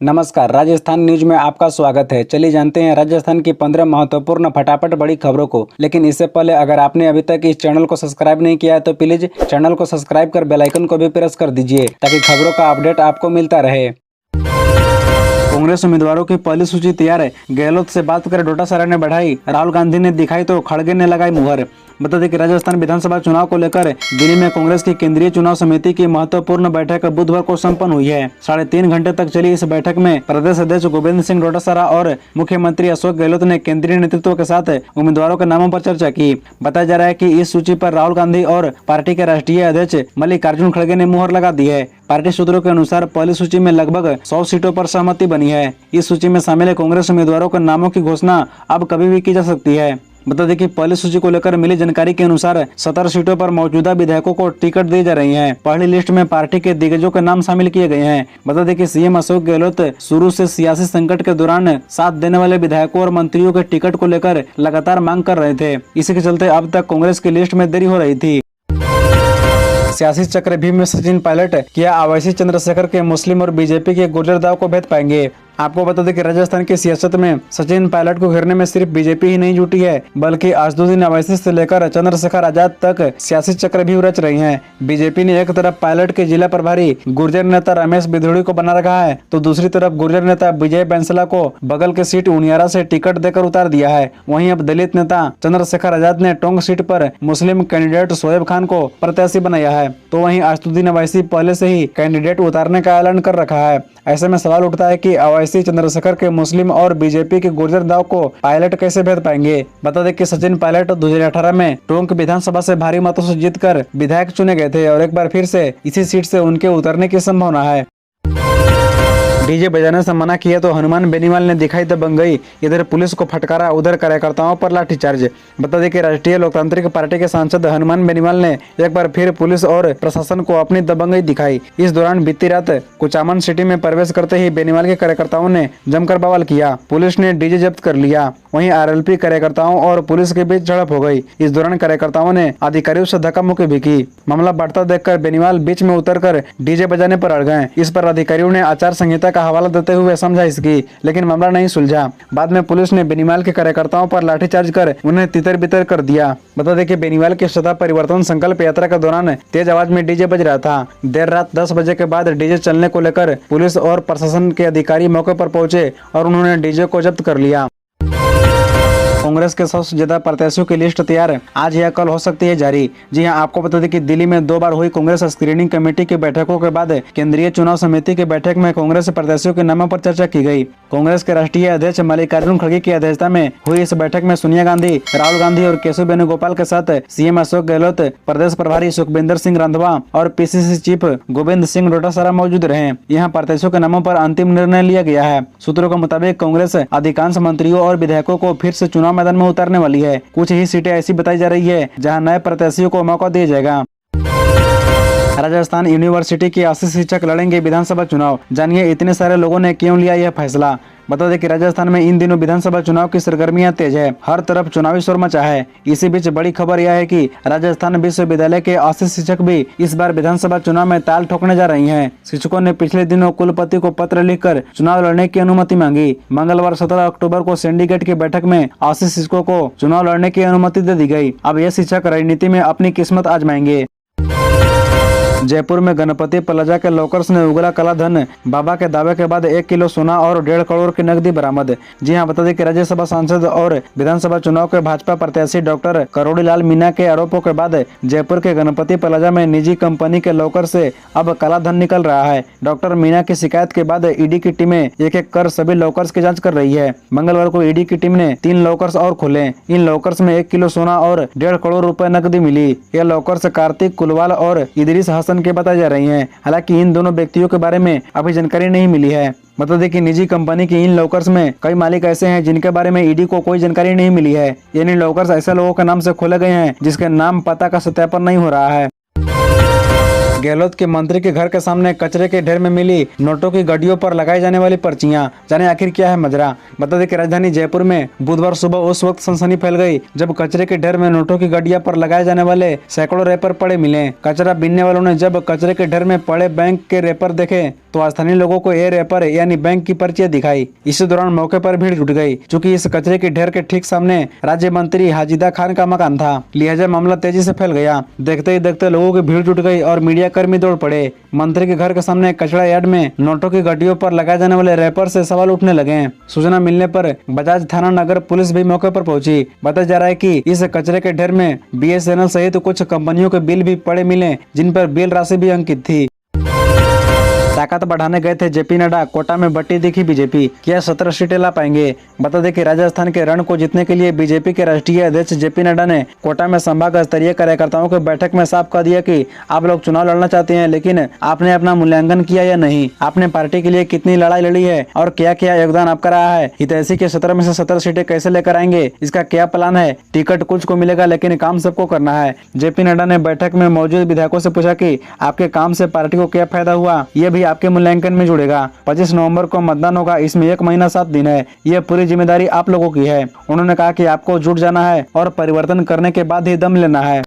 नमस्कार, राजस्थान न्यूज में आपका स्वागत है। चलिए जानते हैं राजस्थान की 15 महत्वपूर्ण फटाफट बड़ी खबरों को। लेकिन इससे पहले अगर आपने अभी तक इस चैनल को सब्सक्राइब नहीं किया है तो प्लीज चैनल को सब्सक्राइब कर बेल आइकन को भी प्रेस कर दीजिए ताकि खबरों का अपडेट आपको मिलता रहे। कांग्रेस उम्मीदवारों की पहली सूची तैयार है। गहलोत से बात कर डोटासरा ने बढ़ाई, राहुल गांधी ने दिखाई तो खड़गे ने लगाई मुहर। बता दें कि राजस्थान विधानसभा चुनाव को लेकर दिल्ली में कांग्रेस की केंद्रीय चुनाव समिति की महत्वपूर्ण बैठक बुधवार को संपन्न हुई है। 3.5 घंटे तक चली इस बैठक में प्रदेश अध्यक्ष गोविंद सिंह डोटासरा और मुख्यमंत्री अशोक गहलोत ने केंद्रीय नेतृत्व के साथ उम्मीदवारों के नामों पर चर्चा की। बताया जा रहा है कि इस सूची पर राहुल गांधी और पार्टी के राष्ट्रीय अध्यक्ष मल्लिकार्जुन खड़गे ने मुहर लगा दी है। पार्टी सूत्रों के अनुसार पहली सूची में लगभग 100 सीटों पर सहमति बनी है। इस सूची में शामिल कांग्रेस उम्मीदवारों के नामों की घोषणा अब कभी भी की जा सकती है। बता दें कि पहली सूची को लेकर मिली जानकारी के अनुसार 17 सीटों पर मौजूदा विधायकों को टिकट दी जा रही है। पहली लिस्ट में पार्टी के दिग्गजों के नाम शामिल किए गए हैं। बता दें कि सीएम अशोक गहलोत शुरू से सियासी संकट के दौरान साथ देने वाले विधायकों और मंत्रियों के टिकट को लेकर लगातार मांग कर रहे थे। इसी के चलते अब तक कांग्रेस की लिस्ट में देरी हो रही थी। सियासी चक्रव्यूह में सचिन पायलट क्या आवासी चंद्रशेखर के मुस्लिम और बीजेपी के गुर्जर दाव को भेद पाएंगे। आपको बता दें कि राजस्थान की सियासत में सचिन पायलट को घेरने में सिर्फ बीजेपी ही नहीं जुटी है, बल्कि असदुद्दीन अवैसी से लेकर चंद्रशेखर आजाद तक सियासी चक्रव्यूह रच रही हैं। बीजेपी ने एक तरफ पायलट के जिला प्रभारी गुर्जर नेता रमेश बिधूड़ी को बना रखा है, तो दूसरी तरफ गुर्जर नेता विजय बैंसला को बगल के सीट उनियारा से टिकट देकर उतार दिया है। वहीं अब दलित नेता चंद्रशेखर आजाद ने टोंक सीट पर मुस्लिम कैंडिडेट शोएब खान को प्रत्याशी बनाया है, तो वहीं असदुद्दीन अवैसी पहले से ही कैंडिडेट उतारने का ऐलान कर रखा है। ऐसे में सवाल उठता है कि अवैसी चंद्रशेखर के मुस्लिम और बीजेपी के गुर्जर दाव को पायलट कैसे भेद पाएंगे। बता दें कि सचिन पायलट 2018 में टोंक विधानसभा से भारी मतों से जीतकर विधायक चुने गए थे और एक बार फिर से इसी सीट से उनके उतरने की संभावना है। डीजे बजाने से मना किया तो हनुमान बेनीवाल ने दिखाई दबंग गई। इधर पुलिस को फटकारा, उधर कार्यकर्ताओं पर लाठीचार्ज। बता दें कि राष्ट्रीय लोकतांत्रिक पार्टी के सांसद हनुमान बेनीवाल ने एक बार फिर पुलिस और प्रशासन को अपनी दबंगई दिखाई। इस दौरान बीती रात कुचामन सिटी में प्रवेश करते ही बेनीवाल के कार्यकर्ताओं ने जमकर बवाल किया। पुलिस ने डीजे जब्त कर लिया। वहीं आरएलपी कार्यकर्ताओं और पुलिस के बीच झड़प हो गई। इस दौरान कार्यकर्ताओं ने अधिकारियों से धक्का मुक्की भी की। मामला बढ़ता देखकर बेनीवाल बीच में उतरकर डीजे बजाने पर अड़ गए। इस पर अधिकारियों ने आचार संहिता का हवाला देते हुए समझाइश की, लेकिन मामला नहीं सुलझा। बाद में पुलिस ने बेनीवाल के कार्यकर्ताओं पर लाठीचार्ज कर उन्हें तितर बितर कर दिया। बता दें कि बेनीवाल की सत्ता परिवर्तन संकल्प यात्रा के दौरान तेज आवाज में डीजे बज रहा था। देर रात 10 बजे के बाद डीजे चलने को लेकर पुलिस और प्रशासन के अधिकारी मौके पर पहुंचे और उन्होंने डीजे को जब्त कर लिया। कांग्रेस के 100 से ज्यादा प्रत्याशियों की लिस्ट तैयार, आज या कल हो सकती है जारी। जी हां, आपको बता दें कि दिल्ली में 2 बार हुई कांग्रेस स्क्रीनिंग कमेटी की बैठकों के बाद केंद्रीय चुनाव समिति की बैठक में कांग्रेस प्रत्याशियों के नामों पर चर्चा की गई। कांग्रेस के राष्ट्रीय अध्यक्ष मल्लिकार्जुन खड़गे की अध्यक्षता में हुई इस बैठक में सोनिया गांधी, राहुल गांधी और केशव वेणुगोपाल के साथ सीएम अशोक गहलोत, प्रदेश प्रभारी सुखविंदर सिंह रंधवा और पीसीसी चीफ गोविंद सिंह डोटासरा मौजूद रहे। यहाँ प्रत्याशियों के नामों पर अंतिम निर्णय लिया गया है। सूत्रों के मुताबिक कांग्रेस अधिकांश मंत्रियों और विधायकों को फिर से चुनाव मैदान में उतारने वाली है। कुछ ही सीटें ऐसी बताई जा रही है जहां नए प्रत्याशियों को मौका दिया जाएगा। राजस्थान यूनिवर्सिटी के 80 शिक्षक लड़ेंगे विधानसभा चुनाव। जानिए इतने सारे लोगों ने क्यों लिया यह फैसला। बता दें कि राजस्थान में इन दिनों विधानसभा चुनाव की सरगर्मियां तेज है। हर तरफ चुनावी शोर मचा है। इसी बीच बड़ी खबर यह है कि राजस्थान विश्वविद्यालय के 80 शिक्षक भी इस बार विधानसभा चुनाव में ताल ठोकने जा रही हैं। शिक्षकों ने पिछले दिनों कुलपति को पत्र लिखकर चुनाव लड़ने की अनुमति मांगी। मंगलवार 17 अक्टूबर को सिंडिकेट की बैठक में 80 शिक्षकों को चुनाव लड़ने की अनुमति दे दी गई। अब ये शिक्षक राजनीति में अपनी किस्मत आजमाएंगे। जयपुर में गणपति प्लाजा के लॉकर्स ने उगला काला धन, बाबा के दावे के बाद 1 किलो सोना और 1.5 करोड़ की नकदी बरामद। जी हां, बता दें कि राज्यसभा सांसद और विधानसभा चुनाव के भाजपा प्रत्याशी डॉक्टर करोड़ीलाल मीणा के आरोपों के बाद जयपुर के गणपति प्लाजा में निजी कंपनी के लॉकर से अब काला धन निकल रहा है। डॉक्टर मीणा की शिकायत के बाद ईडी की टीमें एक एक कर सभी लॉकर्स की जाँच कर रही है। मंगलवार को ईडी की टीम ने 3 लॉकर्स और खोले। इन लॉकर्स में 1 किलो सोना और 1.5 करोड़ रुपए नकदी मिली। ये लॉकर्स कार्तिक कुलवाल और इदरीस के बताई जा रही हैं। हालांकि इन दोनों व्यक्तियों के बारे में अभी जानकारी नहीं मिली है। बता दें कि निजी कंपनी के इन लॉकर्स में कई मालिक ऐसे हैं जिनके बारे में ईडी को कोई जानकारी नहीं मिली है। यानी लॉकर्स ऐसे लोगों के नाम से खोले गए हैं जिसके नाम पता का सत्यापन नहीं हो रहा है। गहलोत के मंत्री के घर के सामने कचरे के ढेर में मिली नोटों की गड्डियों पर लगाई जाने वाली पर्चियां। जाने आखिर क्या है मजरा। बता दें कि राजधानी जयपुर में बुधवार सुबह उस वक्त सनसनी फैल गई जब कचरे के ढेर में नोटों की गड्डियां पर लगाए जाने वाले सैकड़ों रैपर पड़े मिले। कचरा बीनने वालों ने जब कचरे के ढेर में पड़े बैंक के रैपर देखे तो स्थानीय लोगों को ये रैपर यानी बैंक की पर्चियां दिखाई। इसी दौरान मौके पर भीड़ जुट गई, चूंकि इस कचरे के ढेर के ठीक सामने राज्य मंत्री हाजिदा खान का मकान था। लिहाजा मामला तेजी से फैल गया। देखते ही देखते लोगों की भीड़ जुट गई और मीडिया कर्मी दौड़ पड़े। मंत्री के घर के सामने कचरा यार्ड में नोटों की गड्डियों पर लगाए जाने वाले रैपर से सवाल उठने लगे। सूचना मिलने पर बजाज थाना नगर पुलिस भी मौके पर पहुंची। बताया जा रहा है कि इस कचरे के ढेर में BSNL सहित कुछ कंपनियों के बिल भी पड़े मिले, जिन पर बिल राशि भी अंकित थी। ताकत बढ़ाने गए थे JP नड्डा, कोटा में बट्टी दिखी बीजेपी, क्या 17 सीटें ला पाएंगे। बता दें कि राजस्थान के रण को जीतने के लिए बीजेपी के राष्ट्रीय अध्यक्ष JP नड्डा ने कोटा में संभाग स्तरीय कार्यकर्ताओं की बैठक में साफ कह दिया कि आप लोग चुनाव लड़ना चाहते हैं, लेकिन आपने अपना मूल्यांकन किया या नहीं, आपने पार्टी के लिए कितनी लड़ाई लड़ी है और क्या क्या योगदान आपका रहा है। हितैषी के 17 में से 17 सीटें कैसे लेकर आएंगे, इसका क्या प्लान है। टिकट कुछ को मिलेगा लेकिन काम सबको करना है। JP नड्डा ने बैठक में मौजूद विधायकों से पूछा कि आपके काम से पार्टी को क्या फायदा हुआ, यह भी आपके मूल्यांकन में जुड़ेगा। 25 नवंबर को मतदान होगा, इसमें 1 महीना 7 दिन है, यह पूरी जिम्मेदारी आप लोगों की है। उन्होंने कहा कि आपको जुट जाना है और परिवर्तन करने के बाद ही दम लेना है।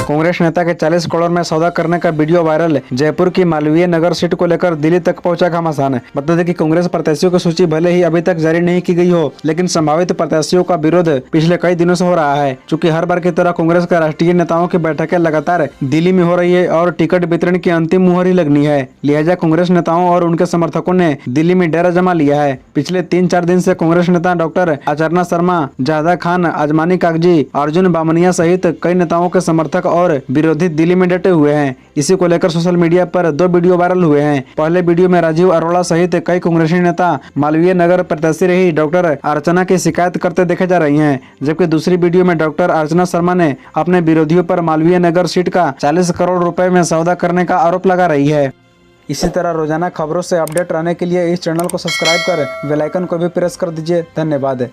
कांग्रेस नेता के 40 करोड़ में सौदा करने का वीडियो वायरल। जयपुर की मालवीय नगर सीट को लेकर दिल्ली तक पहुंचा घमासान। बता दें कि कांग्रेस प्रत्याशियों की सूची भले ही अभी तक जारी नहीं की गई हो, लेकिन संभावित प्रत्याशियों का विरोध पिछले कई दिनों से हो रहा है। चूंकि हर बार की तरह कांग्रेस के राष्ट्रीय नेताओं की बैठकें लगातार दिल्ली में हो रही है और टिकट वितरण की अंतिम मुहर ही लगनी है, लिहाजा कांग्रेस नेताओं और उनके समर्थकों ने दिल्ली में डेरा जमा लिया है। पिछले 3-4 दिन से कांग्रेस नेता डॉक्टर अचरना शर्मा, जादा खान, अजमानी कागजी, अर्जुन बामनिया सहित कई नेताओं के समर्थक और विरोधी दिल्ली में डटे हुए हैं। इसी को लेकर सोशल मीडिया पर 2 वीडियो वायरल हुए हैं। पहले वीडियो में राजीव अरोड़ा सहित कई कांग्रेसी नेता मालवीय नगर प्रत्याशी रही डॉक्टर अर्चना की शिकायत करते देखे जा रही हैं, जबकि दूसरी वीडियो में डॉक्टर अर्चना शर्मा ने अपने विरोधियों पर मालवीय नगर सीट का 40 करोड़ रुपए में सौदा करने का आरोप लगा रही है। इसी तरह रोजाना खबरों से अपडेट रहने के लिए इस चैनल को सब्सक्राइब कर बेल आइकन को भी प्रेस कर दीजिए। धन्यवाद।